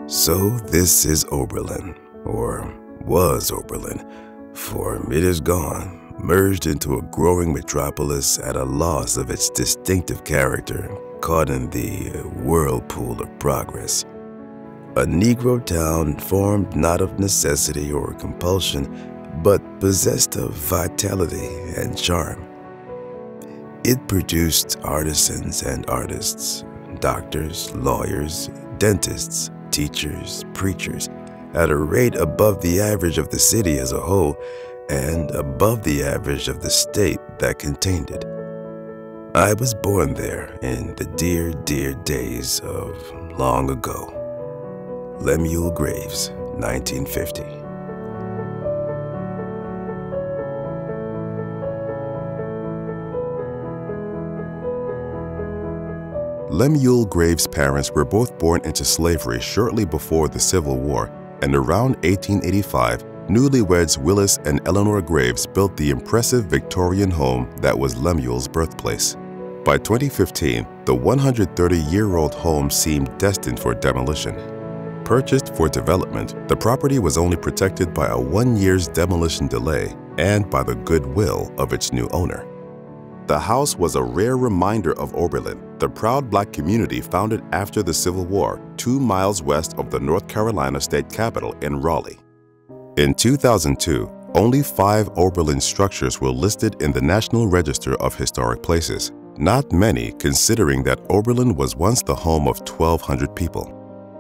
So this is Oberlin, or was Oberlin, for it is gone, merged into a growing metropolis at a loss of its distinctive character, caught in the whirlpool of progress. A Negro town formed not of necessity or compulsion, but possessed of vitality and charm. It produced artisans and artists, doctors, lawyers, dentists, teachers, preachers, at a rate above the average of the city as a whole and above the average of the state that contained it. I was born there in the dear, dear days of long ago. Lemuel Graves, 1950. Lemuel Graves' parents were both born into slavery shortly before the Civil War, and around 1885, newlyweds Willis and Eleanor Graves built the impressive Victorian home that was Lemuel's birthplace. By 2015, the 130-year-old home seemed destined for demolition. Purchased for development, the property was only protected by a 1 year's demolition delay and by the goodwill of its new owner. The house was a rare reminder of Oberlin, the proud Black community founded after the Civil War, 2 miles west of the North Carolina state capital in Raleigh. In 2002, only 5 Oberlin structures were listed in the National Register of Historic Places. Not many, considering that Oberlin was once the home of 1,200 people.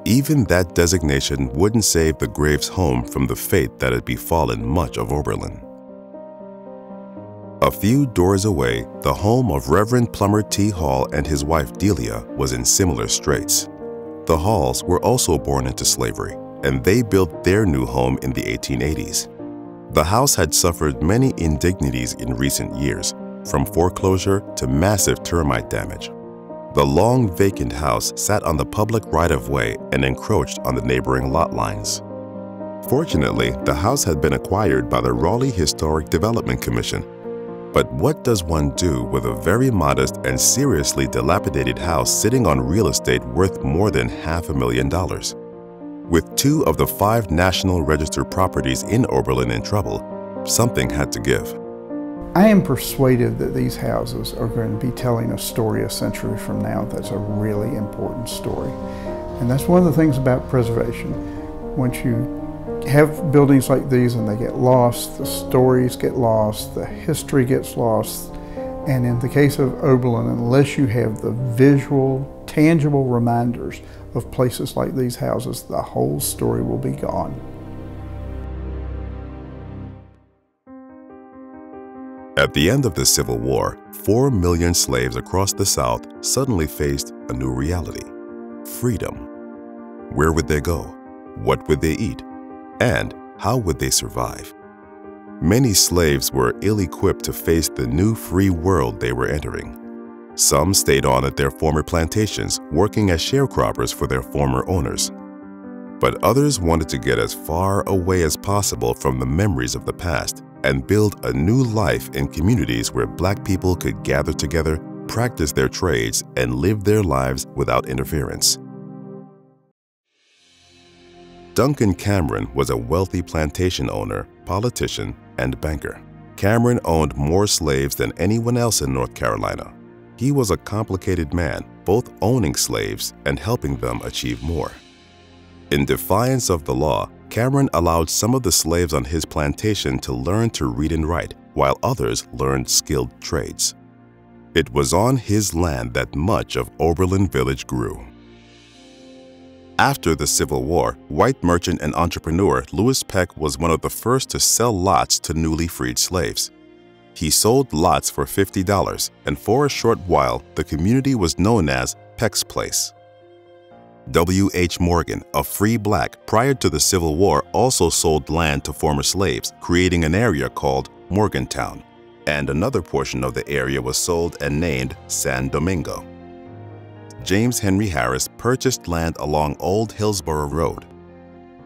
Even that designation wouldn't save the Graves home from the fate that had befallen much of Oberlin. A few doors away, the home of Reverend Plummer T. Hall and his wife Delia was in similar straits. The Halls were also born into slavery, and they built their new home in the 1880s. The house had suffered many indignities in recent years, from foreclosure to massive termite damage. The long vacant house sat on the public right-of-way and encroached on the neighboring lot lines. Fortunately, the house had been acquired by the Raleigh Historic Development Commission. But what does one do with a very modest and seriously dilapidated house sitting on real estate worth more than $500,000? With 2 of the 5 National Register properties in Oberlin in trouble, something had to give. I am persuaded that these houses are going to be telling a story a century from now that's a really important story. And that's one of the things about preservation. Once you have buildings like these and they get lost, the stories get lost, the history gets lost. And in the case of Oberlin, unless you have the visual, tangible reminders of places like these houses, the whole story will be gone. At the end of the Civil War, 4 million slaves across the South suddenly faced a new reality: freedom. Where would they go? What would they eat? And how would they survive? Many slaves were ill-equipped to face the new free world they were entering. Some stayed on at their former plantations, working as sharecroppers for their former owners. But others wanted to get as far away as possible from the memories of the past and build a new life in communities where Black people could gather together, practice their trades, and live their lives without interference. Duncan Cameron was a wealthy plantation owner, politician, and banker. Cameron owned more slaves than anyone else in North Carolina. He was a complicated man, both owning slaves and helping them achieve more. In defiance of the law, Cameron allowed some of the slaves on his plantation to learn to read and write, while others learned skilled trades. It was on his land that much of Oberlin Village grew. After the Civil War, white merchant and entrepreneur Lewis Peck was one of the first to sell lots to newly freed slaves. He sold lots for $50, and for a short while, the community was known as Peck's Place. W.H. Morgan, a free Black prior to the Civil War, also sold land to former slaves, creating an area called Morgantown, and another portion of the area was sold and named San Domingo. James Henry Harris purchased land along Old Hillsborough Road.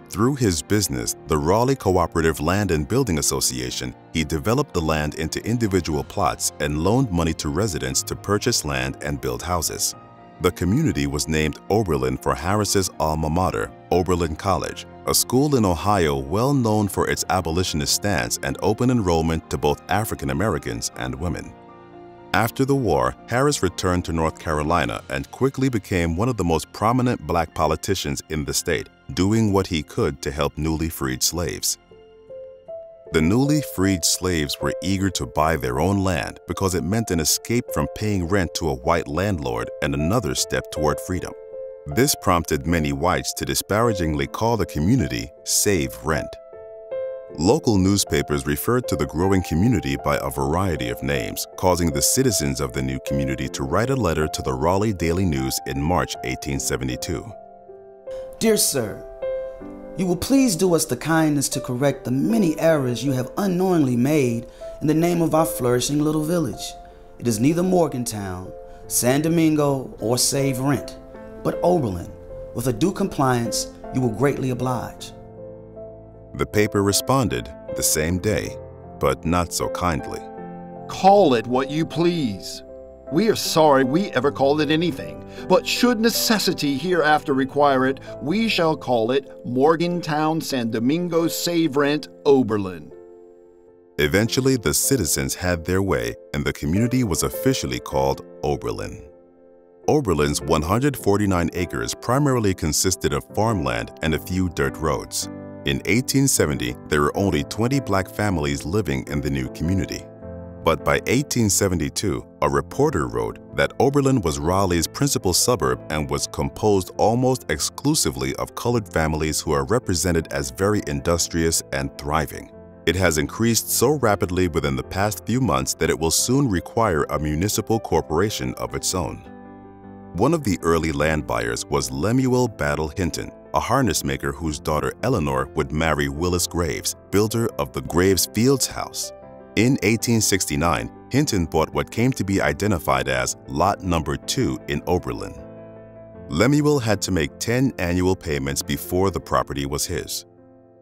Through his business, the Raleigh Cooperative Land and Building Association, he developed the land into individual plots and loaned money to residents to purchase land and build houses. The community was named Oberlin for Harris's alma mater, Oberlin College, a school in Ohio well known for its abolitionist stance and open enrollment to both African Americans and women. After the war, Harris returned to North Carolina and quickly became one of the most prominent black politicians in the state, doing what he could to help newly freed slaves. The newly freed slaves were eager to buy their own land because it meant an escape from paying rent to a white landlord and another step toward freedom. This prompted many whites to disparagingly call the community Save Rent. Local newspapers referred to the growing community by a variety of names, causing the citizens of the new community to write a letter to the Raleigh Daily News in March 1872. Dear Sir, you will please do us the kindness to correct the many errors you have unknowingly made in the name of our flourishing little village. It is neither Morgantown, San Domingo, or Save Rent, but Oberlin. With a due compliance, you will greatly oblige. The paper responded the same day, but not so kindly. Call it what you please. We are sorry we ever called it anything, but should necessity hereafter require it, we shall call it Morgantown, San Domingo, Save Rent, Oberlin. Eventually, the citizens had their way, and the community was officially called Oberlin. Oberlin's 149 acres primarily consisted of farmland and a few dirt roads. In 1870, there were only 20 black families living in the new community. But by 1872, a reporter wrote that Oberlin was Raleigh's principal suburb and was composed almost exclusively of colored families who are represented as very industrious and thriving. It has increased so rapidly within the past few months that it will soon require a municipal corporation of its own. One of the early land buyers was Lemuel Battle Hinton, a harness maker whose daughter Eleanor would marry Willis Graves, builder of the Graves Fields House. In 1869, Hinton bought what came to be identified as Lot Number 2 in Oberlin. Lemuel had to make 10 annual payments before the property was his.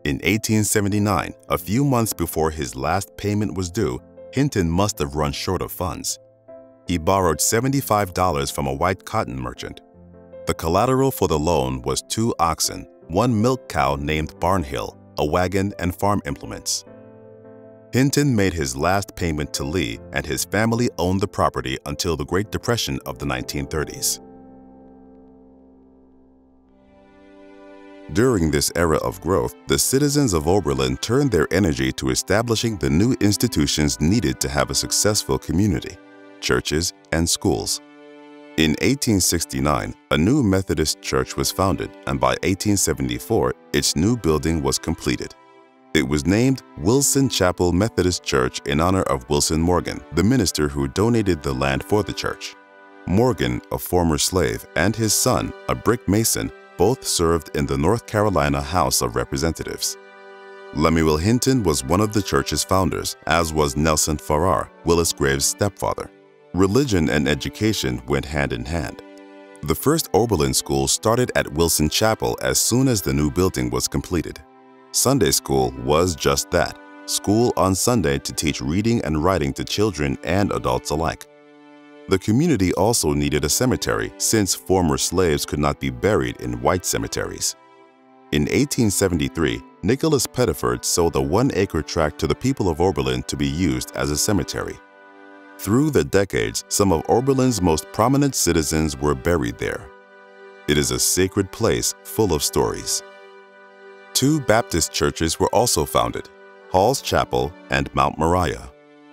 In 1879, a few months before his last payment was due, Hinton must have run short of funds. He borrowed $75 from a white cotton merchant. The collateral for the loan was 2 oxen, 1 milk cow named Barnhill, a wagon, and farm implements. Hinton made his last payment to Lee, and his family owned the property until the Great Depression of the 1930s. During this era of growth, the citizens of Oberlin turned their energy to establishing the new institutions needed to have a successful community: churches and schools. In 1869, a new Methodist church was founded, and by 1874, its new building was completed. It was named Wilson Chapel Methodist Church in honor of Wilson Morgan, the minister who donated the land for the church. Morgan, a former slave, and his son, a brick mason, both served in the North Carolina House of Representatives. Lemuel Hinton was one of the church's founders, as was Nelson Farrar, Willis Graves' stepfather. Religion and education went hand in hand. The first Oberlin school started at Wilson Chapel as soon as the new building was completed. Sunday school was just that, school on Sunday to teach reading and writing to children and adults alike. The community also needed a cemetery since former slaves could not be buried in white cemeteries. In 1873, Nicholas Pettiford sold a 1-acre tract to the people of Oberlin to be used as a cemetery. Through the decades, some of Oberlin's most prominent citizens were buried there. It is a sacred place full of stories. 2 Baptist churches were also founded, Hall's Chapel and Mount Moriah.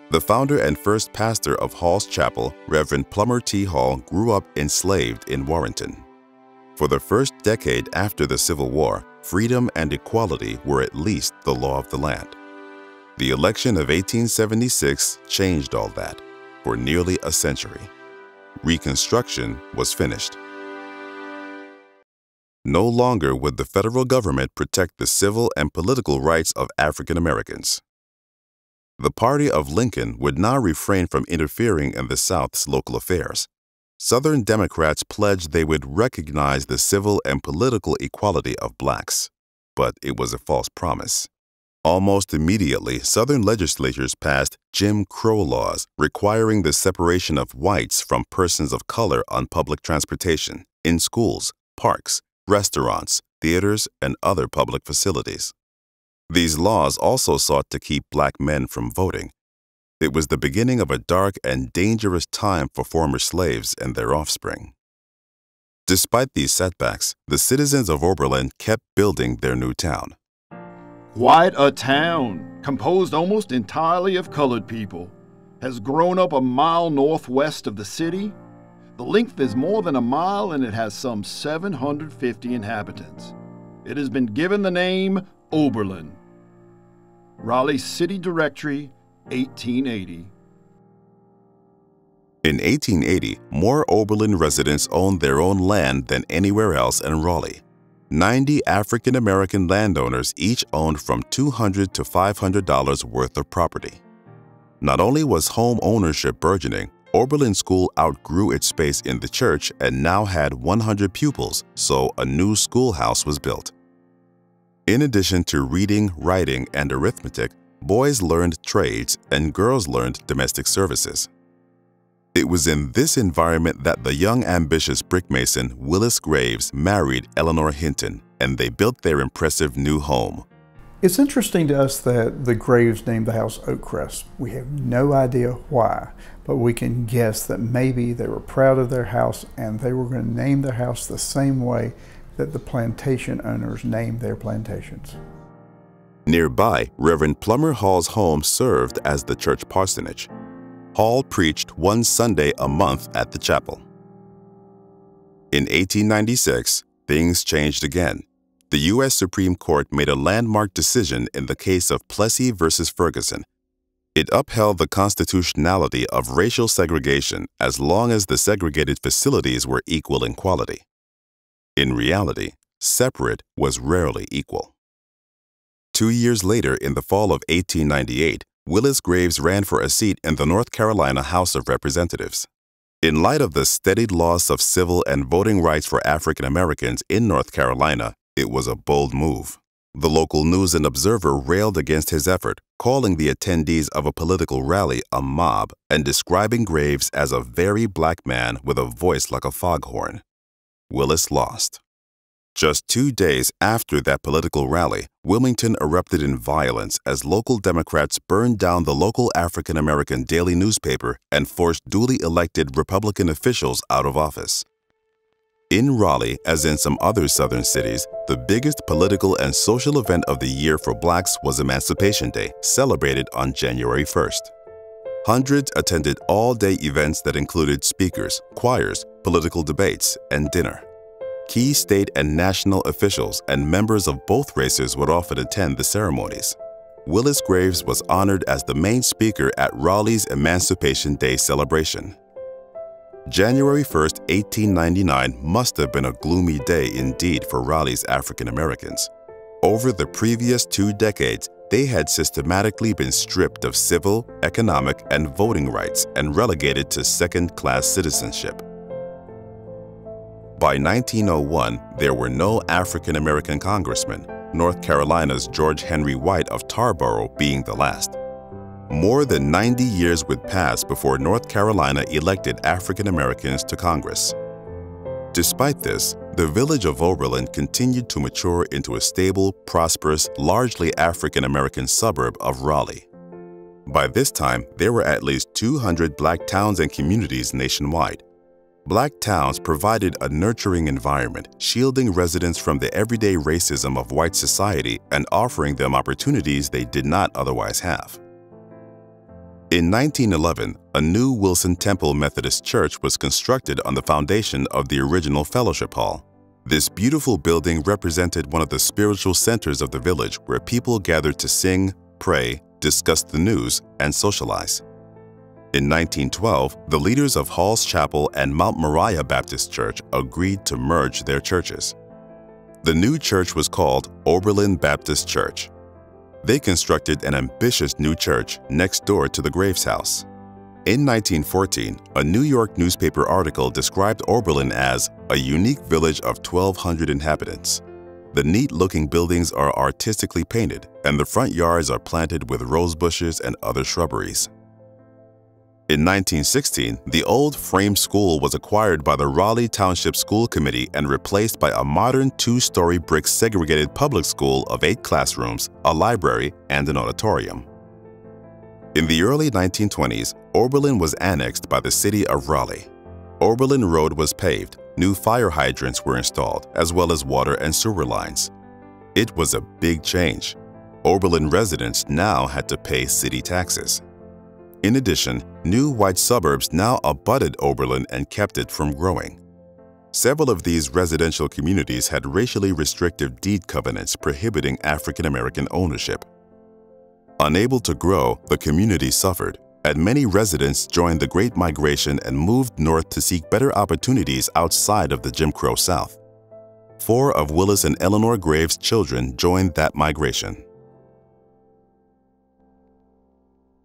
The founder and first pastor of Hall's Chapel, Reverend Plummer T. Hall, grew up enslaved in Warrenton. For the first decade after the Civil War, freedom and equality were at least the law of the land. The election of 1876 changed all that for nearly a century. Reconstruction was finished. No longer would the federal government protect the civil and political rights of African Americans. The party of Lincoln would now refrain from interfering in the South's local affairs. Southern Democrats pledged they would recognize the civil and political equality of blacks, but it was a false promise. Almost immediately, Southern legislatures passed Jim Crow laws requiring the separation of whites from persons of color on public transportation, in schools, parks, restaurants, theaters, and other public facilities. These laws also sought to keep black men from voting. It was the beginning of a dark and dangerous time for former slaves and their offspring. Despite these setbacks, the citizens of Oberlin kept building their new town. Quite a town, composed almost entirely of colored people, has grown up a mile northwest of the city. The length is more than a mile and it has some 750 inhabitants. It has been given the name Oberlin. Raleigh City Directory, 1880. In 1880, more Oberlin residents owned their own land than anywhere else in Raleigh. 90 African-American landowners each owned from $200 to $500 worth of property. Not only was home ownership burgeoning, Oberlin School outgrew its space in the church and now had 100 pupils, so a new schoolhouse was built. In addition to reading, writing, and arithmetic, boys learned trades and girls learned domestic services. It was in this environment that the young ambitious brickmason Willis Graves married Eleanor Hinton, and they built their impressive new home. It's interesting to us that the Graves named the house Oakcrest. We have no idea why, but we can guess that maybe they were proud of their house and they were going to name their house the same way that the plantation owners named their plantations. Nearby, Reverend Plummer Hall's home served as the church parsonage. Hall preached one Sunday a month at the chapel. In 1896, things changed again. The U.S. Supreme Court made a landmark decision in the case of Plessy versus Ferguson. It upheld the constitutionality of racial segregation as long as the segregated facilities were equal in quality. In reality, separate was rarely equal. 2 years later, in the fall of 1898, Willis Graves ran for a seat in the North Carolina House of Representatives. In light of the steadied loss of civil and voting rights for African Americans in North Carolina, it was a bold move. The local News and Observer railed against his effort, calling the attendees of a political rally a mob and describing Graves as a very black man with a voice like a foghorn. Willis lost. Just 2 days after that political rally, Wilmington erupted in violence as local Democrats burned down the local African-American daily newspaper and forced duly elected Republican officials out of office. In Raleigh, as in some other southern cities, the biggest political and social event of the year for blacks was Emancipation Day, celebrated on January 1st. Hundreds attended all-day events that included speakers, choirs, political debates, and dinner. Key state and national officials and members of both races would often attend the ceremonies. Willis Graves was honored as the main speaker at Raleigh's Emancipation Day celebration. January 1, 1899 must have been a gloomy day indeed for Raleigh's African Americans. Over the previous 2 decades, they had systematically been stripped of civil, economic, and voting rights and relegated to second-class citizenship. By 1901, there were no African American congressmen, North Carolina's George Henry White of Tarboro being the last. More than 90 years would pass before North Carolina elected African Americans to Congress. Despite this, the village of Oberlin continued to mature into a stable, prosperous, largely African American suburb of Raleigh. By this time, there were at least 200 black towns and communities nationwide. Black towns provided a nurturing environment, shielding residents from the everyday racism of white society and offering them opportunities they did not otherwise have. In 1911, a new Wilson Temple Methodist Church was constructed on the foundation of the original Fellowship Hall. This beautiful building represented one of the spiritual centers of the village where people gathered to sing, pray, discuss the news, and socialize. In 1912, the leaders of Hall's Chapel and Mount Moriah Baptist Church agreed to merge their churches. The new church was called Oberlin Baptist Church. They constructed an ambitious new church next door to the Graves house. In 1914, a New York newspaper article described Oberlin as a unique village of 1,200 inhabitants. The neat-looking buildings are artistically painted, and the front yards are planted with rose bushes and other shrubberies. In 1916, the old frame school was acquired by the Raleigh Township School Committee and replaced by a modern two-story brick segregated public school of 8 classrooms, a library, and an auditorium. In the early 1920s, Oberlin was annexed by the city of Raleigh. Oberlin Road was paved, new fire hydrants were installed, as well as water and sewer lines. It was a big change. Oberlin residents now had to pay city taxes. In addition, new white suburbs now abutted Oberlin and kept it from growing. Several of these residential communities had racially restrictive deed covenants prohibiting African American ownership. Unable to grow, the community suffered, and many residents joined the Great Migration and moved north to seek better opportunities outside of the Jim Crow South. 4 of Willis and Eleanor Graves' children joined that migration.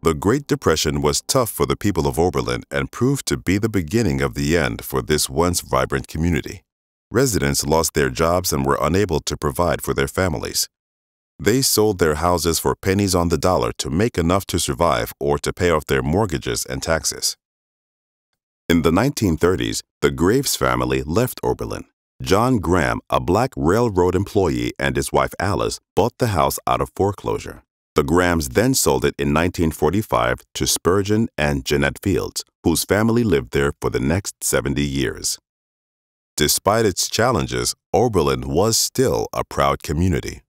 The Great Depression was tough for the people of Oberlin and proved to be the beginning of the end for this once vibrant community. Residents lost their jobs and were unable to provide for their families. They sold their houses for pennies on the dollar to make enough to survive or to pay off their mortgages and taxes. In the 1930s, the Graves family left Oberlin. John Graham, a black railroad employee, and his wife Alice bought the house out of foreclosure. The Grahams then sold it in 1945 to Spurgeon and Jeanette Fields, whose family lived there for the next 70 years. Despite its challenges, Oberlin was still a proud community.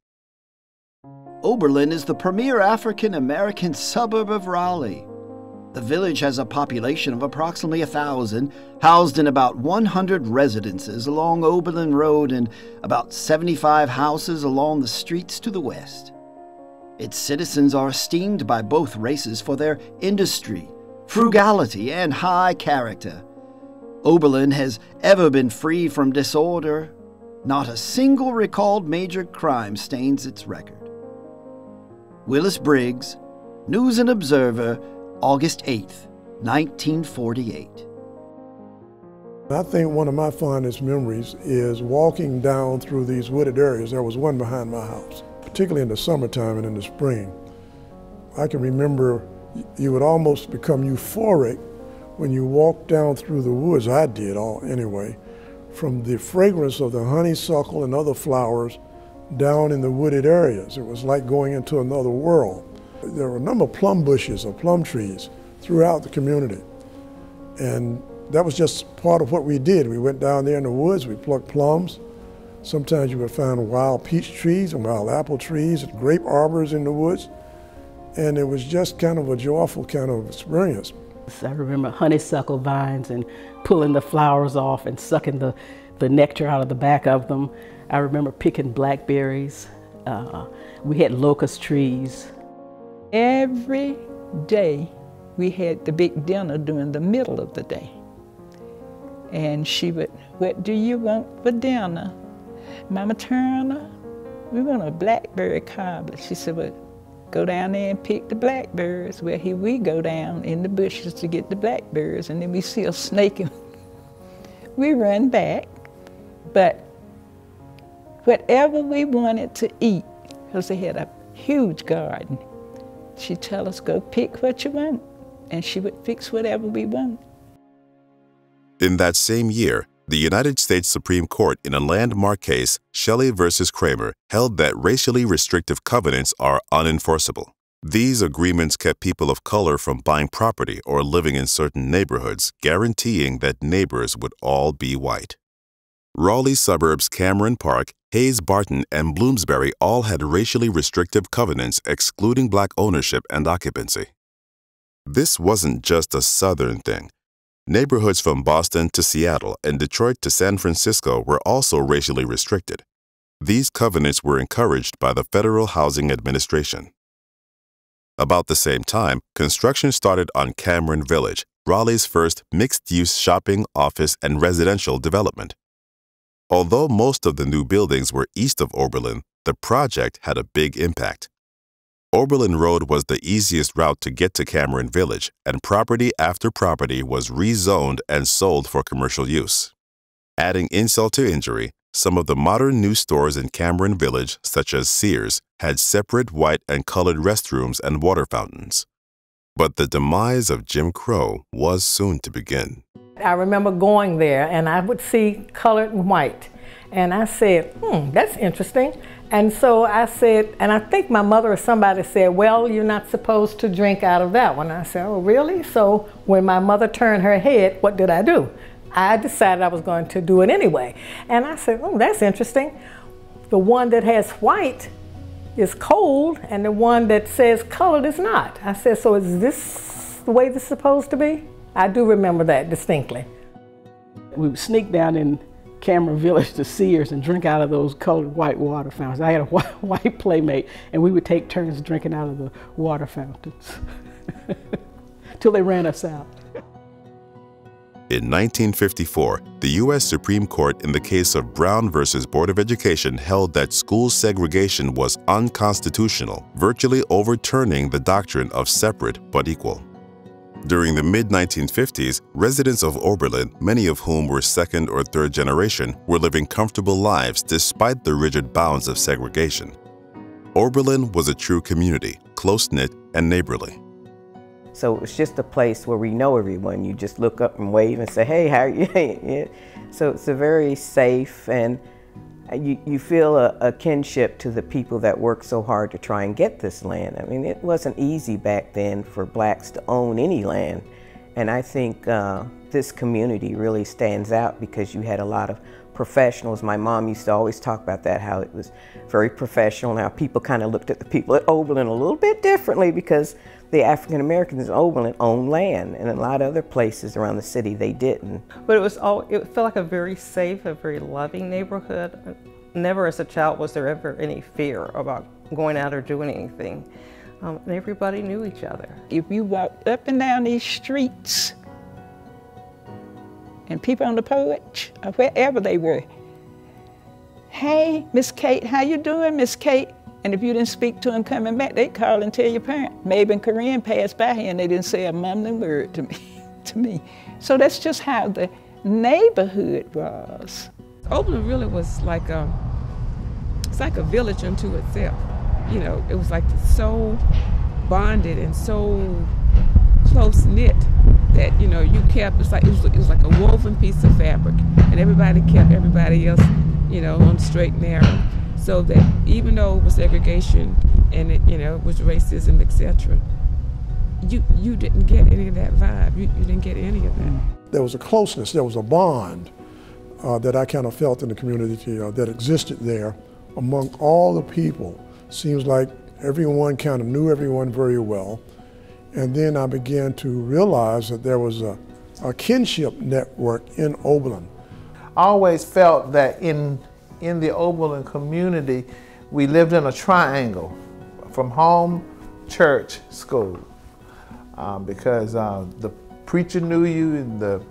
Oberlin is the premier African-American suburb of Raleigh. The village has a population of approximately 1,000, housed in about 100 residences along Oberlin Road and about 75 houses along the streets to the west. Its citizens are esteemed by both races for their industry, frugality, and high character. Oberlin has ever been free from disorder. Not a single recalled major crime stains its record. Willis Briggs, News and Observer, August 8, 1948. I think one of my fondest memories is walking down through these wooded areas. There was one behind my house, particularly in the summertime and in the spring. I can remember you would almost become euphoric when you walked down through the woods. I did, anyway, from the fragrance of the honeysuckle and other flowers down in the wooded areas. It was like going into another world. There were a number of plum bushes or plum trees throughout the community. And that was just part of what we did. We went down there in the woods, we plucked plums. Sometimes you would find wild peach trees and wild apple trees and grape arbors in the woods. And it was just kind of a joyful kind of experience. I remember honeysuckle vines and pulling the flowers off and sucking the nectar out of the back of them. I remember picking blackberries. We had locust trees. Every day we had the big dinner during the middle of the day. And she would, "What do you want for dinner? Mama Turner, we want a blackberry cobbler." She said, "Well, go down there and pick the blackberries." Well, here we go down in the bushes to get the blackberries, and then we see a snake and we run back. But whatever we wanted to eat, because they had a huge garden, she'd tell us, "Go pick what you want," and she would fix whatever we want. In that same year, the United States Supreme Court, in a landmark case, Shelley versus Kramer, held that racially restrictive covenants are unenforceable. These agreements kept people of color from buying property or living in certain neighborhoods, guaranteeing that neighbors would all be white. Raleigh suburbs Cameron Park, Hayes Barton, and Bloomsbury all had racially restrictive covenants excluding black ownership and occupancy. This wasn't just a Southern thing. Neighborhoods from Boston to Seattle and Detroit to San Francisco were also racially restricted. These covenants were encouraged by the Federal Housing Administration. About the same time, construction started on Cameron Village, Raleigh's first mixed-use shopping, office, and residential development. Although most of the new buildings were east of Oberlin, the project had a big impact. Oberlin Road was the easiest route to get to Cameron Village, and property after property was rezoned and sold for commercial use. Adding insult to injury, Some of the modern new stores in Cameron Village, such as Sears, had separate white and colored restrooms and water fountains. But the demise of Jim Crow was soon to begin. I remember going there and I would see colored and white. And I said, that's interesting. And so I said, and I think my mother or somebody said, well, you're not supposed to drink out of that one. I said, oh, really? So when my mother turned her head, what did I do? I decided I was going to do it anyway. And I said, oh, that's interesting. The one that has white is cold and the one that says colored is not. I said, so is this the way this is supposed to be? I do remember that distinctly. We would sneak down in Cameron Village to Sears and drink out of those colored white water fountains. I had a white playmate and we would take turns drinking out of the water fountains till they ran us out. In 1954, the U.S. Supreme Court in the case of Brown versus Board of Education held that school segregation was unconstitutional, virtually overturning the doctrine of separate but equal. During the mid-1950s, residents of Oberlin, many of whom were second or third generation, were living comfortable lives despite the rigid bounds of segregation. Oberlin was a true community, close-knit and neighborly. So it's just a place where we know everyone. You just look up and wave and say, hey, how are you? So it's a very safe, and you feel a kinship to the people that worked so hard to try and get this land. I mean, it wasn't easy back then for blacks to own any land. And I think this community really stands out because you had a lot of professionals. My mom used to always talk about that, how it was very professional. Now people kind of looked at the people at Oberlin a little bit differently because the African Americans in Oberlin owned land, and a lot of other places around the city they didn't. But it felt like a very safe, a very loving neighborhood. Never as a child was there ever any fear about going out or doing anything. And everybody knew each other. If you walked up and down these streets, and people on the porch, or wherever they were, hey, Miss Kate, how you doing, Miss Kate? And if you didn't speak to them coming back, they'd call and tell your parent. Maybe Korean passed by here and they didn't say a mumbling word to me. So that's just how the neighborhood was. Oberlin really was like it's like a village unto itself. You know, it was like so bonded and so close knit that, you know, you kept, it was like a woven piece of fabric, and everybody kept everybody else, you know, on the straight and narrow. So that even though it was segregation and it, you know, it was racism, etc., you didn't get any of that vibe. You didn't get any of that. There was a closeness, there was a bond that I kind of felt in the community that existed there among all the people. Seems like everyone kind of knew everyone very well. And then I began to realize that there was a kinship network in Oberlin. I always felt that in the Oberlin community, we lived in a triangle from home, church, school. Because the preacher knew you, and the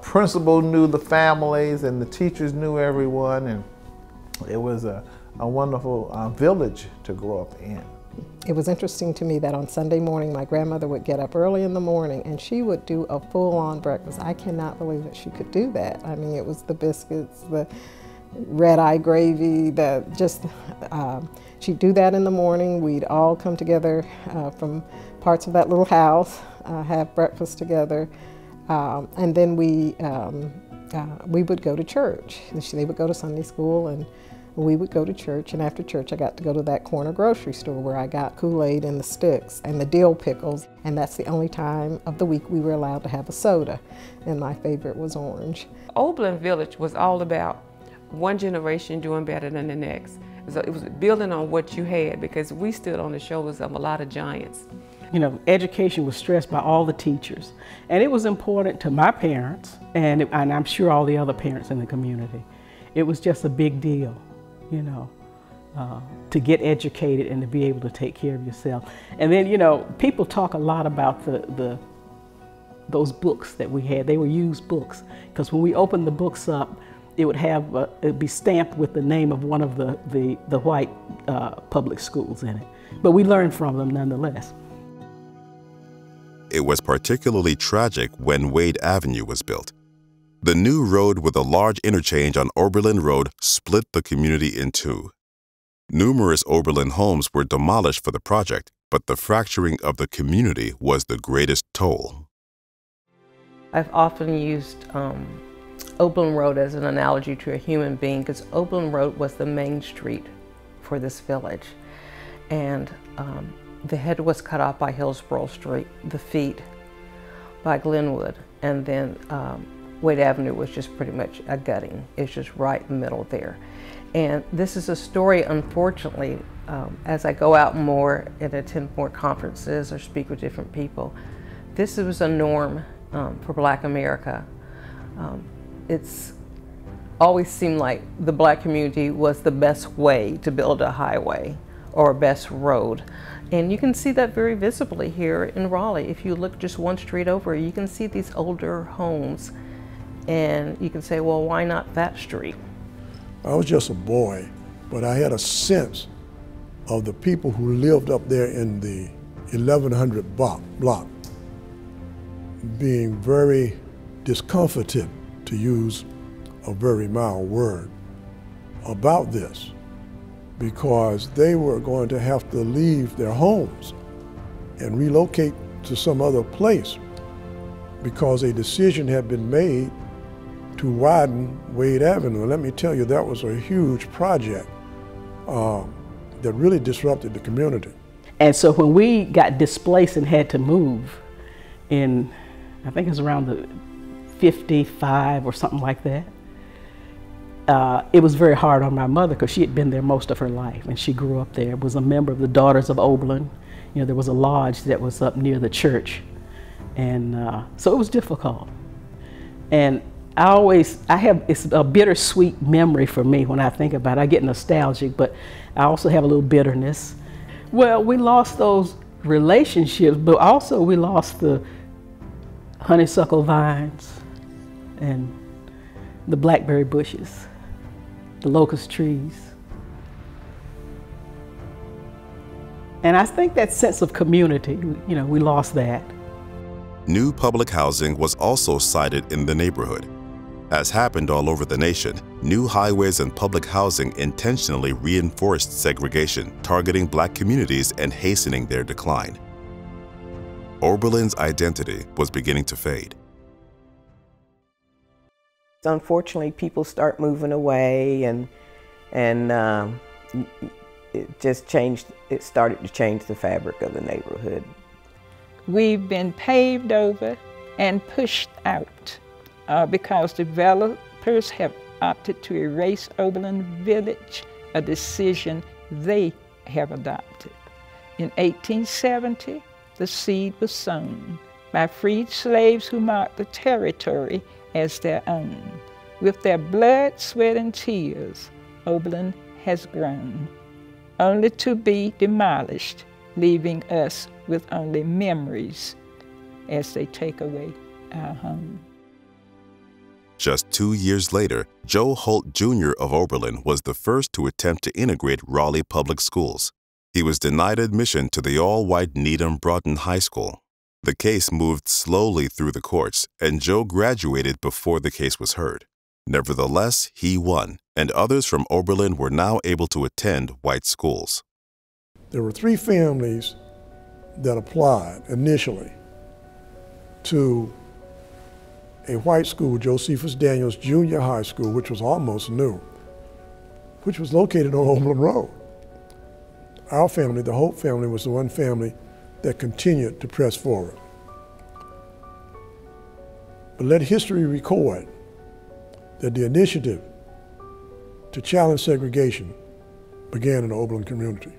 principal knew the families, and the teachers knew everyone, and it was a wonderful village to grow up in. It was interesting to me that on Sunday morning, my grandmother would get up early in the morning and she would do a full-on breakfast. I cannot believe that she could do that. I mean, it was the biscuits, the red-eye gravy, she'd do that in the morning. We'd all come together from parts of that little house, have breakfast together, and then we would go to church. They would go to Sunday school and we would go to church, and after church I got to go to that corner grocery store where I got Kool-Aid and the sticks and the dill pickles, and that's the only time of the week we were allowed to have a soda, and my favorite was orange. Oberlin Village was all about one generation doing better than the next. It was building on what you had, because we stood on the shoulders of a lot of giants. You know, education was stressed by all the teachers, and it was important to my parents, and I'm sure all the other parents in the community. It was just a big deal, you know, to get educated and to be able to take care of yourself. And then, you know, people talk a lot about those books that we had. They were used books, because when we opened the books up, it would have it'd be stamped with the name of one of the white public schools in it. But we learned from them nonetheless. It was particularly tragic when Wade Avenue was built. The new road with a large interchange on Oberlin Road split the community in two. Numerous Oberlin homes were demolished for the project, but the fracturing of the community was the greatest toll. I've often used Oberlin Road as an analogy to a human being, because Oberlin Road was the main street for this village. And the head was cut off by Hillsborough Street, the feet by Glenwood, and then Wade Avenue was just pretty much a gutting. It's just right in the middle there. And this is a story, unfortunately, as I go out more and attend more conferences or speak with different people, this was a norm for Black America. It's always seemed like the Black community was the best way to build a highway or a best road. And you can see that very visibly here in Raleigh. If you look just one street over, you can see these older homes, and you can say, well, why not that street? I was just a boy, but I had a sense of the people who lived up there in the 1100 block being very discomforted, to use a very mild word, about this, because they were going to have to leave their homes and relocate to some other place because a decision had been made to widen Wade Avenue. And let me tell you, that was a huge project that really disrupted the community. And so when we got displaced and had to move in, I think it was around the 55 or something like that, it was very hard on my mother because she had been there most of her life and she grew up there, was a member of the Daughters of Oberlin. You know, there was a lodge that was up near the church. And so it was difficult. And it's a bittersweet memory for me when I think about it. I get nostalgic, but I also have a little bitterness. Well, we lost those relationships, but also we lost the honeysuckle vines and the blackberry bushes, the locust trees. And I think that sense of community, you know, we lost that. New public housing was also sited in the neighborhood. As happened all over the nation, new highways and public housing intentionally reinforced segregation, targeting Black communities and hastening their decline. Oberlin's identity was beginning to fade. Unfortunately, people start moving away, and it just changed. It started to change the fabric of the neighborhood. We've been paved over and pushed out because developers have opted to erase Oberlin Village, a decision they have adopted. In 1870, the seed was sown by freed slaves who marked the territory as their own. With their blood, sweat, and tears, Oberlin has grown, only to be demolished, leaving us with only memories as they take away our home. Just 2 years later, Joe Holt Jr. of Oberlin was the first to attempt to integrate Raleigh public schools. He was denied admission to the all-white Needham Broughton High School. The case moved slowly through the courts, and Joe graduated before the case was heard. Nevertheless, he won, and others from Oberlin were now able to attend white schools. There were 3 families that applied initially to a white school, Josephus Daniels Junior High School, which was almost new, which was located on Overland Road. Our family, the Holt family, was the one family that continued to press forward. But let history record that the initiative to challenge segregation began in the Oberlin community.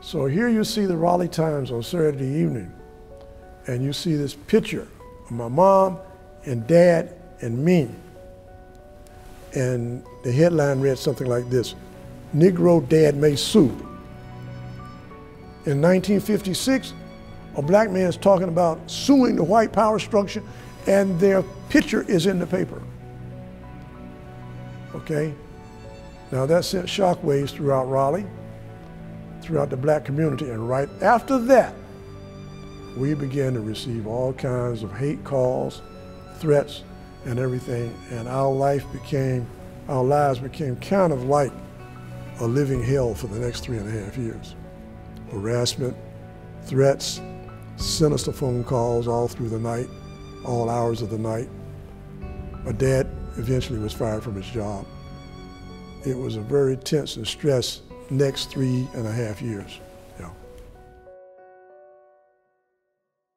So here you see the Raleigh Times on Saturday evening, and you see this picture of my mom and dad and me. And the headline read something like this: Negro Dad Made Soup. In 1956, a Black man's talking about suing the white power structure, and their picture is in the paper. Okay? Now that sent shockwaves throughout Raleigh, throughout the Black community, and right after that, we began to receive all kinds of hate calls, threats, and everything, and our lives became kind of like a living hell for the next 3.5 years. Harassment, threats, sinister phone calls all through the night, all hours of the night. My dad eventually was fired from his job. It was a very tense and stressed next 3.5 years. Yeah.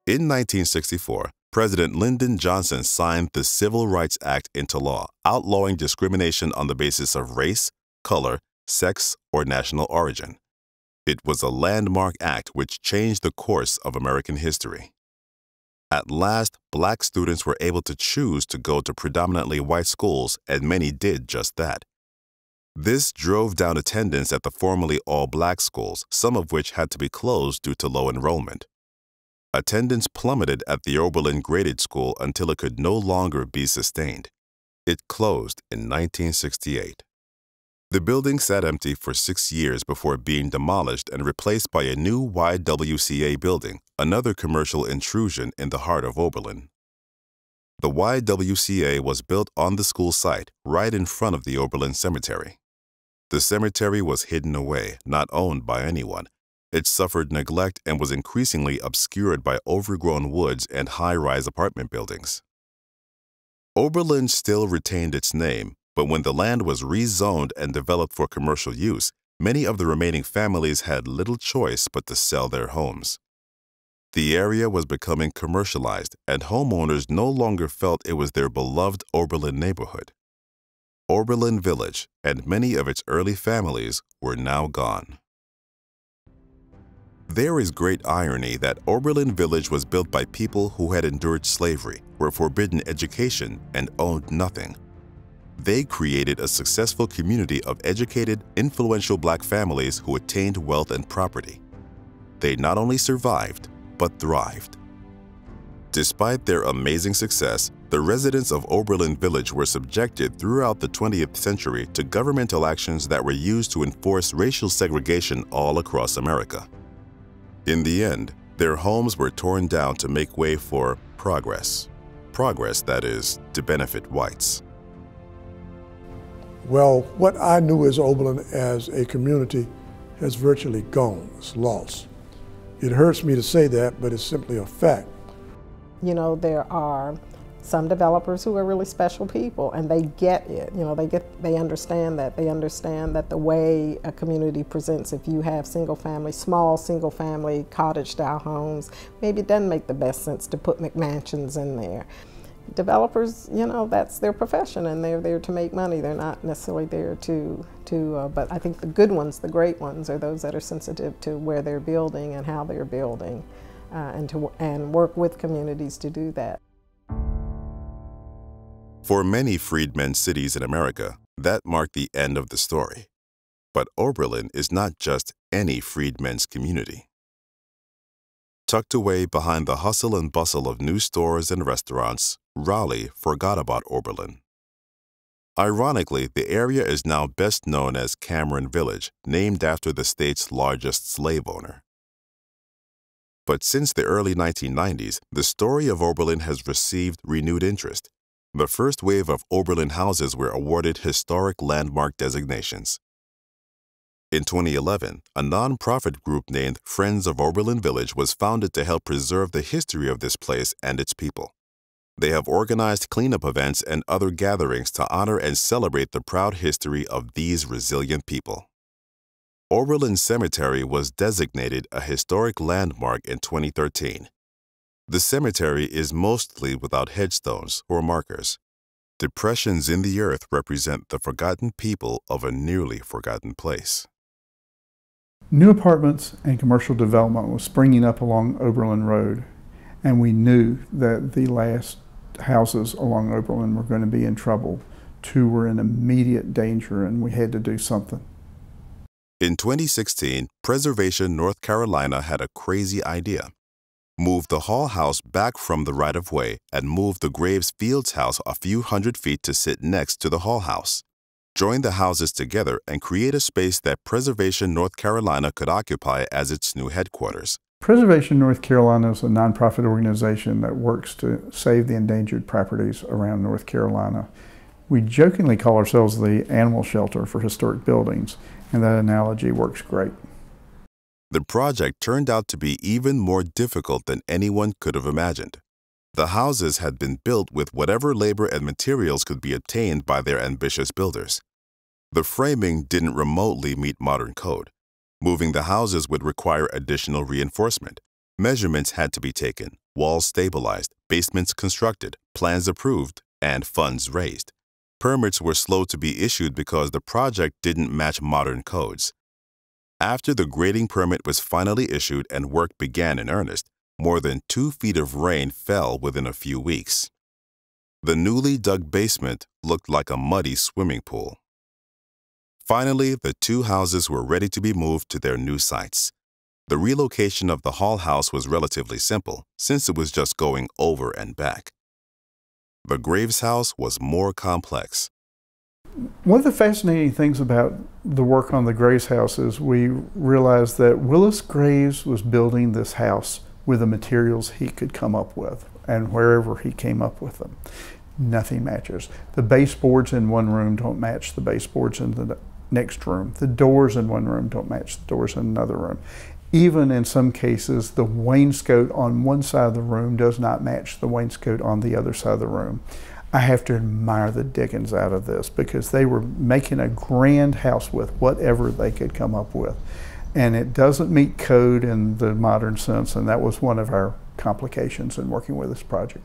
In 1964, President Lyndon Johnson signed the Civil Rights Act into law, outlawing discrimination on the basis of race, color, sex, or national origin. It was a landmark act which changed the course of American history. At last, black students were able to choose to go to predominantly white schools, and many did just that. This drove down attendance at the formerly all-black schools, some of which had to be closed due to low enrollment. Attendance plummeted at the Oberlin Graded School until it could no longer be sustained. It closed in 1968. The building sat empty for 6 years before being demolished and replaced by a new YWCA building, another commercial intrusion in the heart of Oberlin. The YWCA was built on the school site, right in front of the Overland Cemetery. The cemetery was hidden away, not owned by anyone. It suffered neglect and was increasingly obscured by overgrown woods and high-rise apartment buildings. Oberlin still retained its name, but when the land was rezoned and developed for commercial use, many of the remaining families had little choice but to sell their homes. The area was becoming commercialized, and homeowners no longer felt it was their beloved Oberlin neighborhood. Oberlin Village and many of its early families were now gone. There is great irony that Oberlin Village was built by people who had endured slavery, were forbidden education, and owned nothing. They created a successful community of educated, influential black families who attained wealth and property. They not only survived, but thrived. Despite their amazing success, the residents of Oberlin Village were subjected throughout the 20th century to governmental actions that were used to enforce racial segregation all across America. In the end, their homes were torn down to make way for progress. Progress, that is, to benefit whites. Well, what I knew as Oberlin as a community has virtually gone. It's lost. It hurts me to say that, but it's simply a fact. You know, there are some developers who are really special people, and they get it. You know, they understand that. They understand that the way a community presents, if you have small single-family cottage-style homes, maybe it doesn't make the best sense to put McMansions in there. Developers, you know, that's their profession, and they're there to make money. They're not necessarily there but I think the good ones, the great ones, are those that are sensitive to where they're building and how they're building, and work with communities to do that. For many freedmen cities in America, that marked the end of the story. But Oberlin is not just any freedmen's community. Tucked away behind the hustle and bustle of new stores and restaurants, Raleigh forgot about Oberlin. Ironically, the area is now best known as Cameron Village, named after the state's largest slave owner. But since the early 1990s, the story of Oberlin has received renewed interest. The first wave of Oberlin houses were awarded historic landmark designations. In 2011, a nonprofit group named Friends of Oberlin Village was founded to help preserve the history of this place and its people. They have organized cleanup events and other gatherings to honor and celebrate the proud history of these resilient people. Oberlin Cemetery was designated a historic landmark in 2013. The cemetery is mostly without headstones or markers. Depressions in the earth represent the forgotten people of a nearly forgotten place. New apartments and commercial development was springing up along Oberlin Road, and we knew that the last houses along Oberlin were going to be in trouble. Two were in immediate danger, and we had to do something. In 2016, Preservation North Carolina had a crazy idea. Move the Hall House back from the right-of-way and move the Graves Fields house a few hundred feet to sit next to the Hall House. Join the houses together and create a space that Preservation North Carolina could occupy as its new headquarters. Preservation North Carolina is a nonprofit organization that works to save the endangered properties around North Carolina. We jokingly call ourselves the animal shelter for historic buildings, and that analogy works great. The project turned out to be even more difficult than anyone could have imagined. The houses had been built with whatever labor and materials could be obtained by their ambitious builders. The framing didn't remotely meet modern code. Moving the houses would require additional reinforcement. Measurements had to be taken, walls stabilized, basements constructed, plans approved, and funds raised. Permits were slow to be issued because the project didn't match modern codes. After the grading permit was finally issued and work began in earnest, more than 2 feet of rain fell within a few weeks. The newly dug basement looked like a muddy swimming pool. Finally, the 2 houses were ready to be moved to their new sites. The relocation of the Hall house was relatively simple, since it was just going over and back. The Graves house was more complex. One of the fascinating things about the work on the Graves house is we realized that Willis Graves was building this house with the materials he could come up with, and wherever he came up with them. Nothing matches. The baseboards in one room don't match the baseboards in the next room. The doors in one room don't match the doors in another room. Even in some cases, the wainscot on one side of the room does not match the wainscot on the other side of the room. I have to admire the dickens out of this, because they were making a grand house with whatever they could come up with. And it doesn't meet code in the modern sense, and that was one of our complications in working with this project.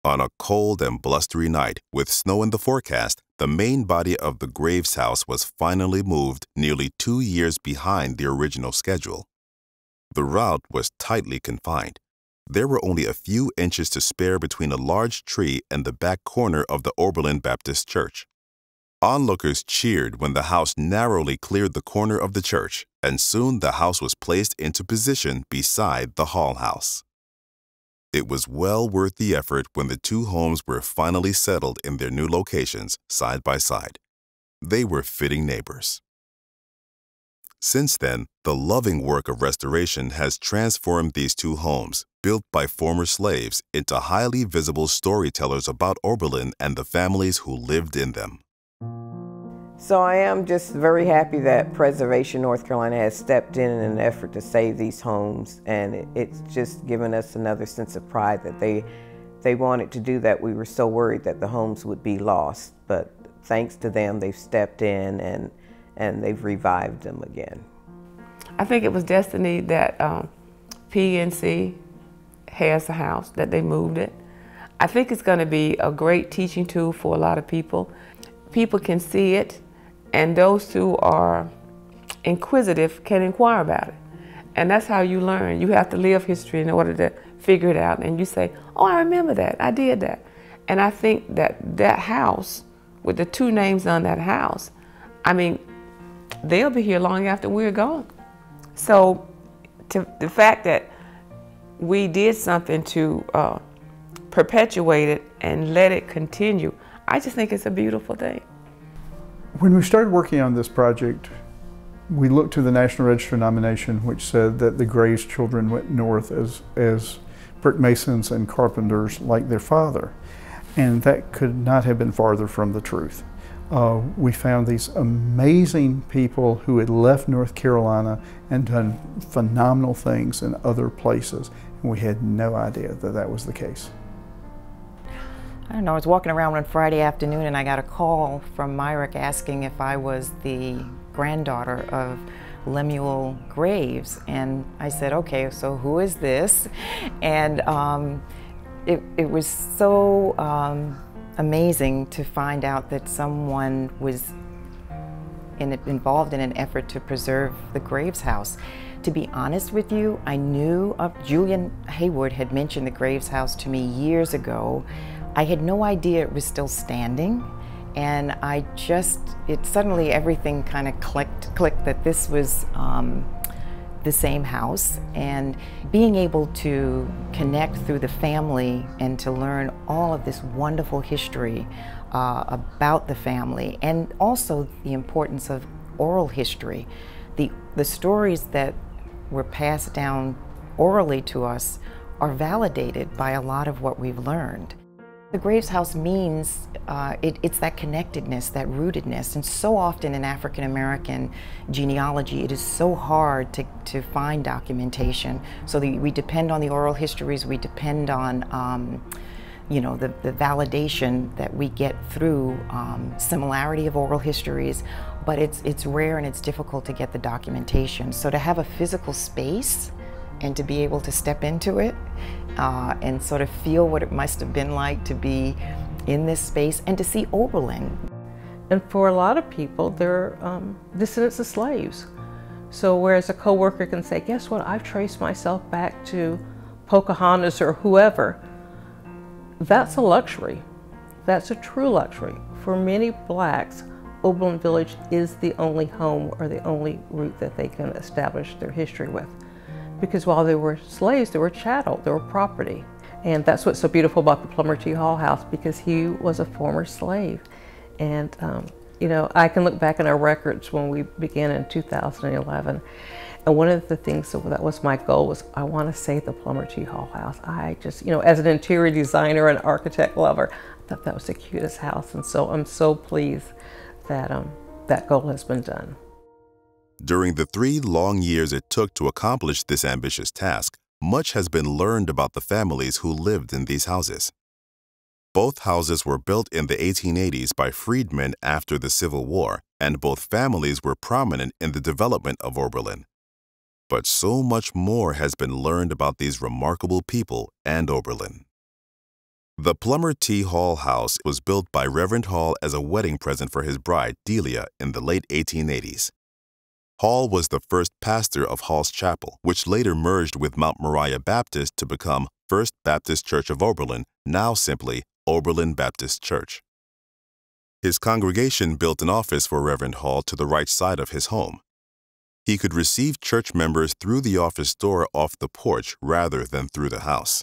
On a cold and blustery night, with snow in the forecast, the main body of the Graves house was finally moved nearly 2 years behind the original schedule. The route was tightly confined. There were only a few inches to spare between a large tree and the back corner of the Oberlin Baptist Church. Onlookers cheered when the house narrowly cleared the corner of the church, and soon the house was placed into position beside the Hall house. It was well worth the effort when the 2 homes were finally settled in their new locations, side by side. They were fitting neighbors. Since then, the loving work of restoration has transformed these 2 homes, built by former slaves, into highly visible storytellers about Oberlin and the families who lived in them. So I am just very happy that Preservation North Carolina has stepped in an effort to save these homes, and it's just given us another sense of pride that they wanted to do that. We were so worried that the homes would be lost, but thanks to them, they've stepped in and they've revived them again. I think it was destiny that PNC has the house, that they moved it. I think it's going to be a great teaching tool for a lot of people. People can see it, and those who are inquisitive can inquire about it. And that's how you learn. You have to live history in order to figure it out. And you say, oh, I remember that, I did that. And I think that that house, with the 2 names on that house, I mean, they'll be here long after we're gone. So the fact that we did something to perpetuate it and let it continue, I just think it's a beautiful thing. When we started working on this project, we looked to the National Register nomination, which said that the Graves children went north as brick masons and carpenters like their father. And that could not have been farther from the truth. We found these amazing people who had left North Carolina and done phenomenal things in other places, and we had no idea that that was the case. I don't know, I was walking around one Friday afternoon and I got a call from Myrick asking if I was the granddaughter of Lemuel Graves, and I said, okay, so who is this? And it was so amazing to find out that someone was involved in an effort to preserve the Graves house. To be honest with you, I knew Julian Hayward had mentioned the Graves house to me years ago. I had no idea it was still standing, and suddenly everything kind of clicked that this was the same house, and being able to connect through the family and to learn all of this wonderful history about the family, and also the importance of oral history. The stories that were passed down orally to us are validated by a lot of what we've learned. The Graves House means, it's that connectedness, that rootedness, and so often in African American genealogy it is so hard to find documentation. So we depend on the oral histories, we depend on you know, the validation that we get through similarity of oral histories, but it's rare and it's difficult to get the documentation. So to have a physical space and to be able to step into it and sort of feel what it must have been like to be in this space and to see Oberlin. And for a lot of people, they're descendants of slaves. So whereas a coworker can say, guess what, I've traced myself back to Pocahontas or whoever, that's a luxury. That's a true luxury. For many blacks, Oberlin Village is the only home or the only route that they can establish their history with. Because while they were slaves, they were chattel, they were property. And that's what's so beautiful about the Plummer T. Hall house, because he was a former slave. And you know, I can look back in our records when we began in 2011, and one of the things that was my goal was I want to save the Plummer T. Hall house. I just, you know, as an interior designer and architect lover, I thought that was the cutest house, and so I'm so pleased that that goal has been done. During the 3 long years it took to accomplish this ambitious task, much has been learned about the families who lived in these houses. Both houses were built in the 1880s by freedmen after the Civil War, and both families were prominent in the development of Oberlin. But so much more has been learned about these remarkable people and Oberlin. The Plummer T. Hall house was built by Reverend Hall as a wedding present for his bride, Delia, in the late 1880s. Hall was the first pastor of Hall's Chapel, which later merged with Mount Moriah Baptist to become First Baptist Church of Oberlin, now simply Oberlin Baptist Church. His congregation built an office for Reverend Hall to the right side of his home. He could receive church members through the office door off the porch rather than through the house.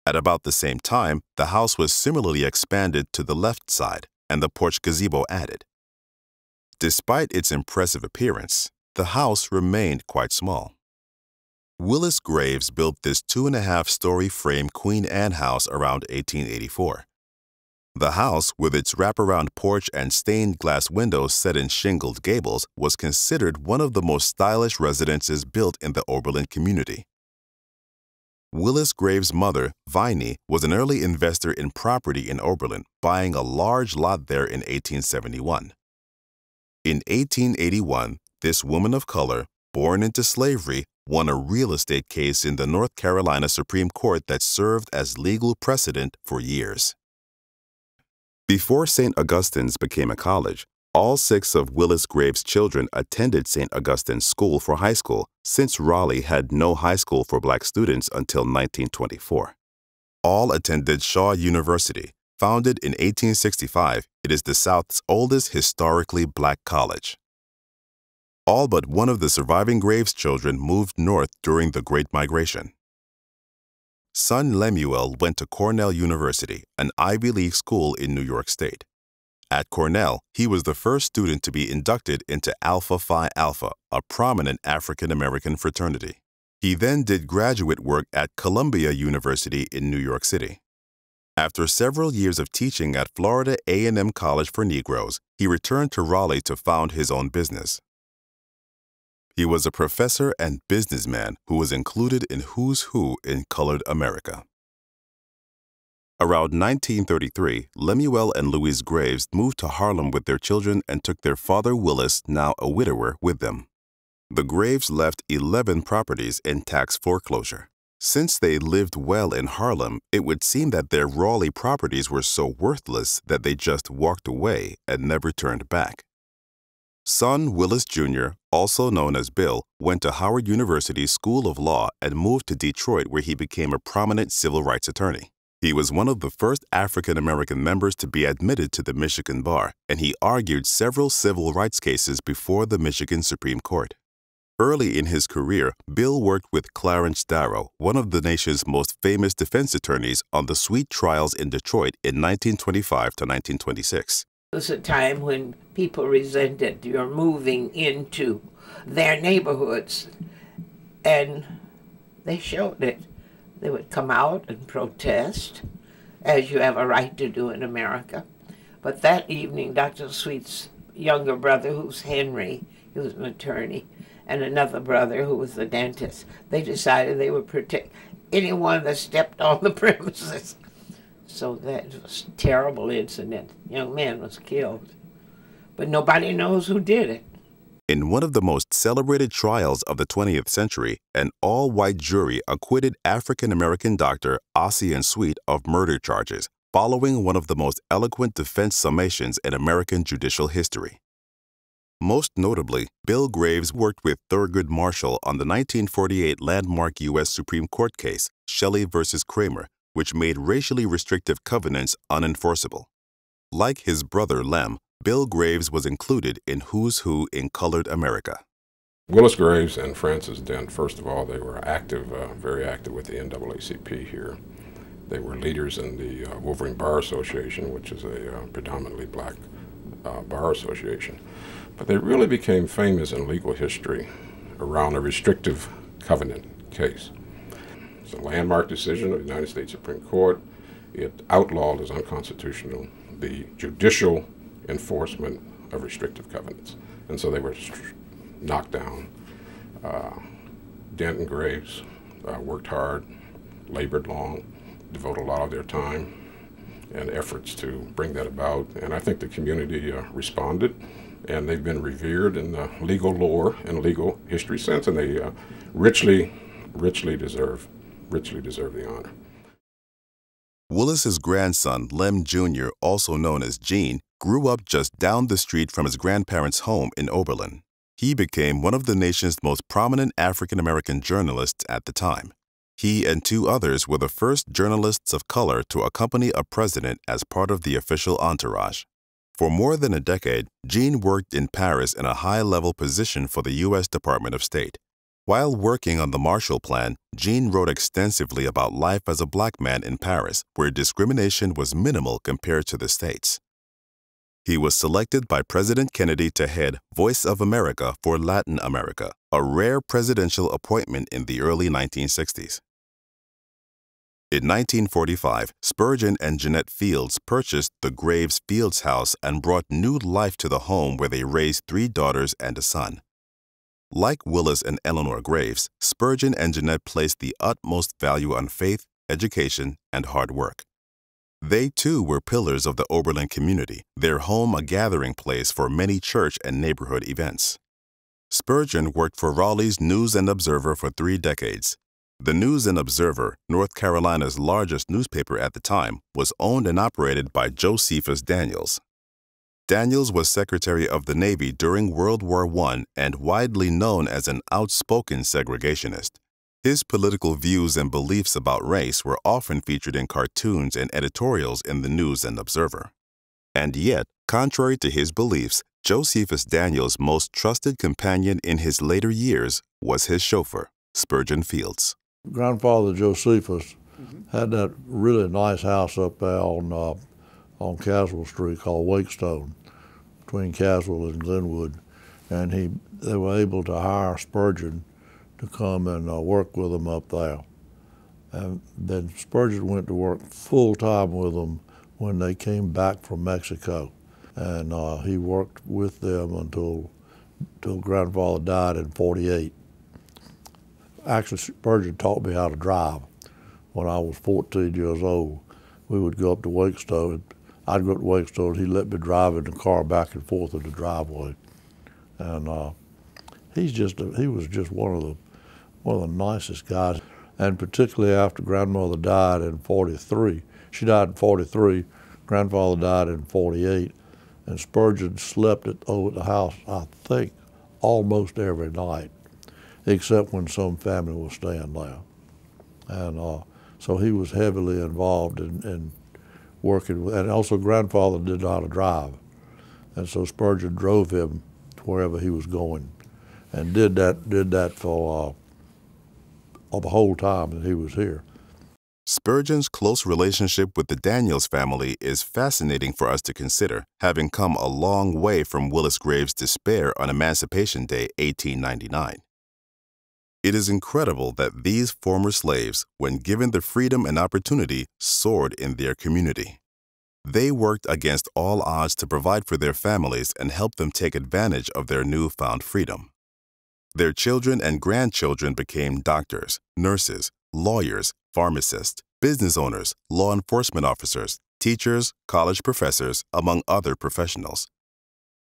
At about the same time, the house was similarly expanded to the left side and the porch gazebo added. Despite its impressive appearance, the house remained quite small. Willis Graves built this 2.5-story frame Queen Anne house around 1884. The house, with its wraparound porch and stained glass windows set in shingled gables, was considered one of the most stylish residences built in the Oberlin community. Willis Graves' mother, Viney, was an early investor in property in Oberlin, buying a large lot there in 1871. In 1881, this woman of color, born into slavery, won a real estate case in the North Carolina Supreme Court that served as legal precedent for years. Before St. Augustine's became a college, all 6 of Willis Graves' children attended St. Augustine's School for high school, since Raleigh had no high school for black students until 1924. All attended Shaw University. Founded in 1865, it is the South's oldest historically black college. All but one of the surviving Graves children moved north during the Great Migration. Son Lemuel went to Cornell University, an Ivy League school in New York State. At Cornell, he was the first student to be inducted into Alpha Phi Alpha, a prominent African-American fraternity. He then did graduate work at Columbia University in New York City. After several years of teaching at Florida A&M College for Negroes, he returned to Raleigh to found his own business. He was a professor and businessman who was included in Who's Who in Colored America. Around 1933, Lemuel and Louise Graves moved to Harlem with their children and took their father Willis, now a widower, with them. The Graves left 11 properties in tax foreclosure. Since they lived well in Harlem, it would seem that their Raleigh properties were so worthless that they just walked away and never turned back. Son Willis Jr., also known as Bill, went to Howard University School of Law and moved to Detroit, where he became a prominent civil rights attorney. He was one of the first African-American members to be admitted to the Michigan bar, and he argued several civil rights cases before the Michigan Supreme Court. Early in his career, Bill worked with Clarence Darrow, one of the nation's most famous defense attorneys, on the Sweet trials in Detroit in 1925 to 1926. It was a time when people resented your moving into their neighborhoods And they showed it. They would come out and protest, as you have a right to do in America. But that evening, Dr. Sweet's younger brother, who's Henry, he was an attorney, and another brother who was the dentist, they decided they would protect anyone that stepped on the premises. So that was a terrible incident. Young man was killed. But nobody knows who did it. In one of the most celebrated trials of the 20th century, an all-white jury acquitted African-American Dr. Ossian Sweet of murder charges, following one of the most eloquent defense summations in American judicial history. Most notably, Bill Graves worked with Thurgood Marshall on the 1948 landmark U.S. Supreme Court case, Shelley v. Kramer, which made racially restrictive covenants unenforceable. Like his brother Lem, Bill Graves was included in Who's Who in Colored America. Willis Graves and Francis Dent, first of all, they were active, very active with the NAACP here. They were leaders in the Wolverine Bar Association, which is a predominantly black bar association. But they really became famous in legal history around a restrictive covenant case. It's a landmark decision of the United States Supreme Court. It outlawed as unconstitutional the judicial enforcement of restrictive covenants. And so they were knocked down. Dent and Graves worked hard, labored long, devoted a lot of their time and efforts to bring that about. And I think the community responded, and they've been revered in the legal lore and legal history sense, and they richly deserve the honor. Willis's grandson, Lem Jr., also known as Gene, grew up just down the street from his grandparents' home in Oberlin. He became one of the nation's most prominent African-American journalists at the time. He and two others were the first journalists of color to accompany a president as part of the official entourage. For more than a decade, Gene worked in Paris in a high-level position for the U.S. Department of State. While working on the Marshall Plan, Gene wrote extensively about life as a black man in Paris, where discrimination was minimal compared to the States. He was selected by President Kennedy to head Voice of America for Latin America, a rare presidential appointment in the early 1960s. In 1945, Spurgeon and Jeanette Fields purchased the Graves Fields house and brought new life to the home where they raised 3 daughters and a son. Like Willis and Eleanor Graves, Spurgeon and Jeanette placed the utmost value on faith, education, and hard work. They too were pillars of the Oberlin community, their home a gathering place for many church and neighborhood events. Spurgeon worked for Raleigh's News and Observer for 3 decades. The News and Observer, North Carolina's largest newspaper at the time, was owned and operated by Josephus Daniels. Daniels was Secretary of the Navy during World War I and widely known as an outspoken segregationist. His political views and beliefs about race were often featured in cartoons and editorials in the News and Observer. And yet, contrary to his beliefs, Josephus Daniels' most trusted companion in his later years was his chauffeur, Spurgeon Fields. Grandfather Josephus had that really nice house up there on Caswell Street called Wakestone, between Caswell and Glenwood, and they were able to hire Spurgeon to come and work with them up there. And then Spurgeon went to work full-time with them when they came back from Mexico. And he worked with them until Grandfather died in '48. Actually, Spurgeon taught me how to drive when I was 14 years old. We would go up to Wakestone. I'd go up to Wakestone, he'd let me drive in the car back and forth in the driveway. And he was just one of the nicest guys. And particularly after Grandmother died in '43. She died in '43, Grandfather died in '48, and Spurgeon slept over at the house, I think, almost every night, except when some family was staying there. And so he was heavily involved in working with, and also Grandfather didn't know how to drive. And so Spurgeon drove him to wherever he was going and did that for the whole time that he was here. Spurgeon's close relationship with the Daniels family is fascinating for us to consider, having come a long way from Willis Graves' despair on Emancipation Day, 1899. It is incredible that these former slaves, when given the freedom and opportunity, soared in their community. They worked against all odds to provide for their families and help them take advantage of their newfound freedom. Their children and grandchildren became doctors, nurses, lawyers, pharmacists, business owners, law enforcement officers, teachers, college professors, among other professionals.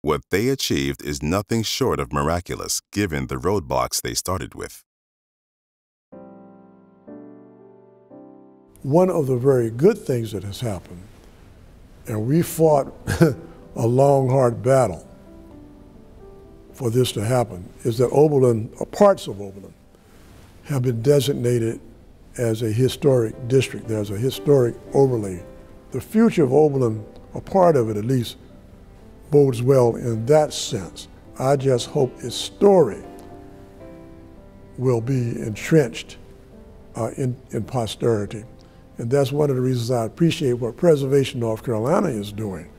What they achieved is nothing short of miraculous, given the roadblocks they started with. One of the very good things that has happened, and we fought a long, hard battle for this to happen, is that Oberlin, or parts of Oberlin, have been designated as a historic district. There's a historic overlay. The future of Oberlin, a part of it at least, bodes well in that sense. I just hope its story will be entrenched in posterity. And that's one of the reasons I appreciate what Preservation North Carolina is doing,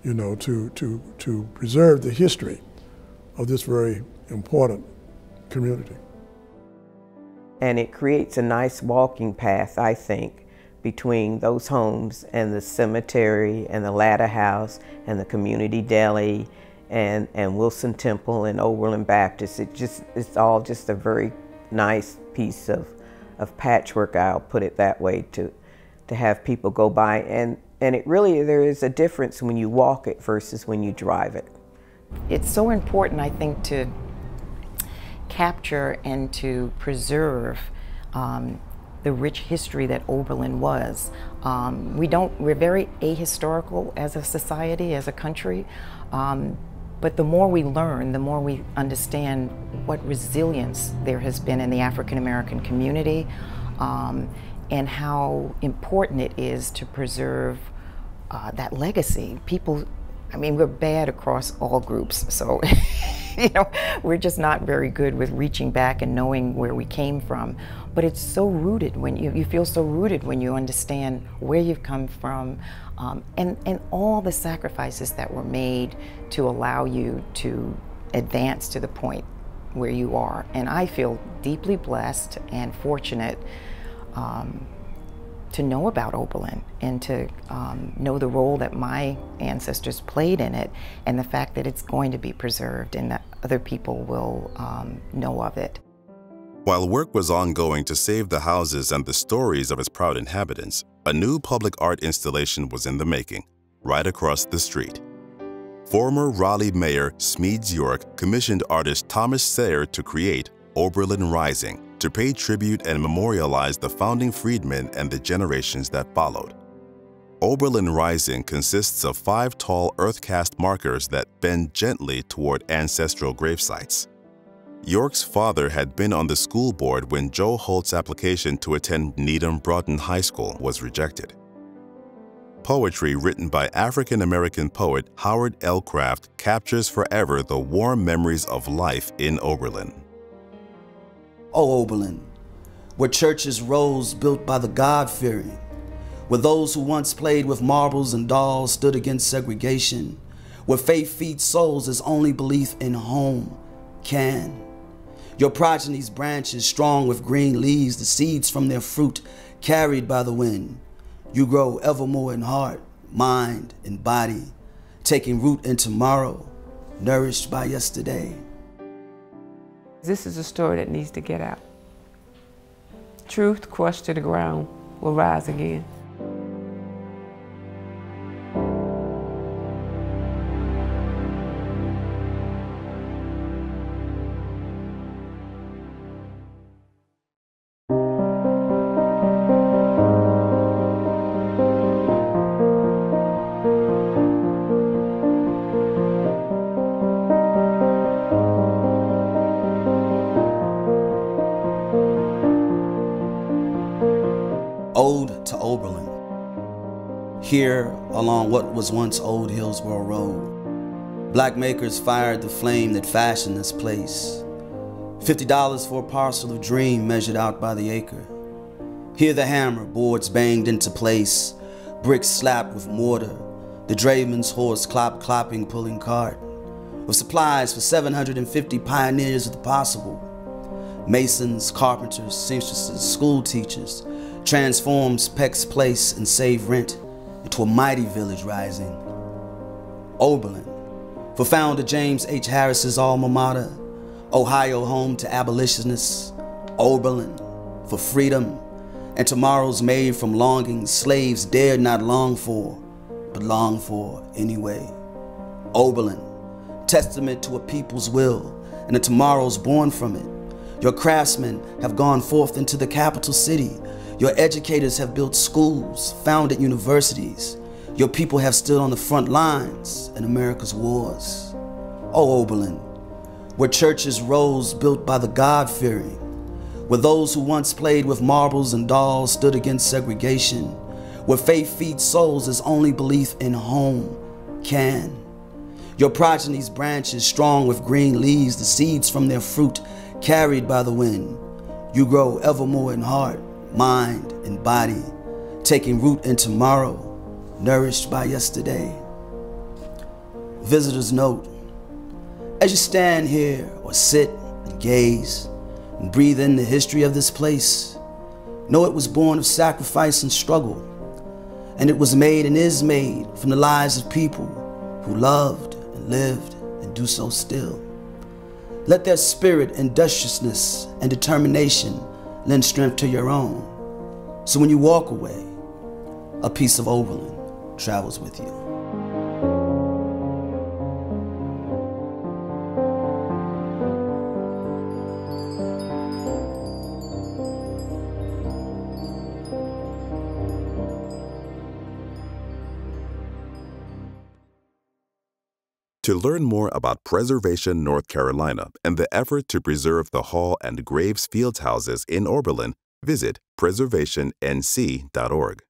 you know, to preserve the history of this very important community. And it creates a nice walking path, I think, between those homes and the cemetery and the Ladder House and the community deli and Wilson Temple and Oberlin Baptist. It's all just a very nice piece of patchwork, I'll put it that way, to have people go by. And it really, there is a difference when you walk it versus when you drive it. It's so important, I think, to capture and to preserve the rich history that Oberlin was. We're very ahistorical as a society, as a country, but the more we learn, the more we understand what resilience there has been in the African American community, and how important it is to preserve that legacy. People, I mean, we're bad across all groups, so you know, we're just not very good with reaching back and knowing where we came from. But it's so rooted when you feel so rooted when you understand where you've come from, and all the sacrifices that were made to allow you to advance to the point where you are. And I feel deeply blessed and fortunate to know about Oberlin and to know the role that my ancestors played in it, and the fact that it's going to be preserved and that other people will know of it. While work was ongoing to save the houses and the stories of its proud inhabitants, a new public art installation was in the making, right across the street. Former Raleigh Mayor Smedes York commissioned artist Thomas Sayre to create Oberlin Rising, to pay tribute and memorialize the founding freedmen and the generations that followed. Oberlin Rising consists of 5 tall earth-cast markers that bend gently toward ancestral gravesites. York's father had been on the school board when Joe Holt's application to attend Needham Broughton High School was rejected. Poetry written by African-American poet Howard L. Craft captures forever the warm memories of life in Oberlin. Oh, Oberlin, where churches rose built by the God-fearing, where those who once played with marbles and dolls stood against segregation, where faith feeds souls as only belief in home can. Your progeny's branches strong with green leaves, the seeds from their fruit carried by the wind. You grow evermore in heart, mind, and body, taking root in tomorrow, nourished by yesterday. This is a story that needs to get out. Truth crushed to the ground will rise again. Ode to Oberlin. Here, along what was once Old Hillsborough Road, black makers fired the flame that fashioned this place. $50 for a parcel of dream measured out by the acre. Here the hammer, boards banged into place, bricks slapped with mortar, the drayman's horse clopping pulling cart, with supplies for 750 pioneers of the possible. Masons, carpenters, seamstresses, school teachers, transforms Peck's Place and Save Rent into a mighty village rising. Oberlin, for founder James H. Harris's alma mater, Ohio home to abolitionists. Oberlin, for freedom and tomorrows made from longings slaves dared not long for, but long for anyway. Oberlin, testament to a people's will and the tomorrows born from it. Your craftsmen have gone forth into the capital city. Your educators have built schools, founded universities. Your people have stood on the front lines in America's wars. Oh, Oberlin, where churches rose built by the God-fearing, where those who once played with marbles and dolls stood against segregation, where faith feeds souls as only belief in home can. Your progeny's branches strong with green leaves, the seeds from their fruit carried by the wind. You grow evermore in heart, mind, and body, taking root in tomorrow, nourished by yesterday. Visitor's note: as you stand here or sit and gaze and breathe in the history of this place, know it was born of sacrifice and struggle, and it was made and is made from the lives of people who loved and lived and do so still. Let their spirit, industriousness, and determination lend strength to your own, so when you walk away, a piece of Oberlin travels with you. To learn more about Preservation, North Carolina, and the effort to preserve the Hall and Graves Fields houses in Oberlin, visit preservationnc.org.